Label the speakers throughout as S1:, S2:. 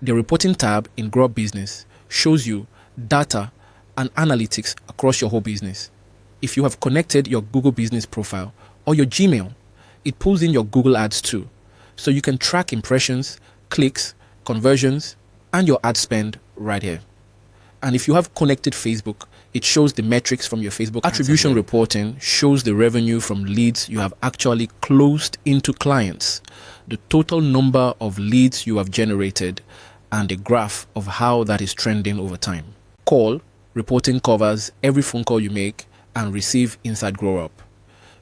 S1: The reporting tab in GrowUp Business shows you data and analytics across your whole business. If you have connected your Google Business profile or your Gmail, it pulls in your Google Ads too, so you can track impressions, clicks, conversions, and your ad spend right here. And if you have connected Facebook, it shows the metrics from your Facebook. Attribution reporting shows the revenue from leads you have actually closed into clients, the total number of leads you have generated, and a graph of how that is trending over time. Call reporting covers every phone call you make and receive inside GrowUp.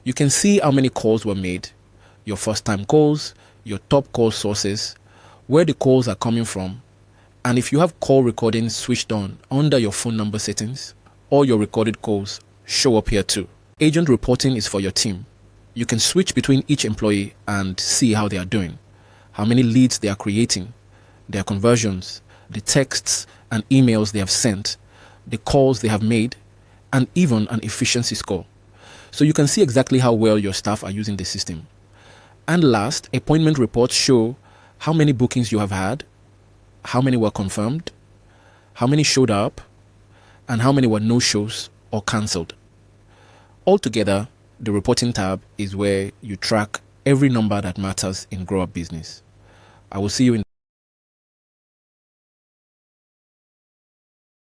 S1: You can see how many calls were made, your first-time calls, your top call sources, where the calls are coming from, and if you have call recording switched on under your phone number settings, all your recorded calls show up here too. Agent reporting is for your team. You can switch between each employee and see how they are doing, how many leads they are creating, their conversions, the texts and emails they have sent, the calls they have made, and even an efficiency score. So you can see exactly how well your staff are using the system. And last, appointment reports show how many bookings you have had, how many were confirmed, how many showed up, and how many were no-shows or cancelled. Altogether, the reporting tab is where you track every number that matters in GrowUp Business. I will see you in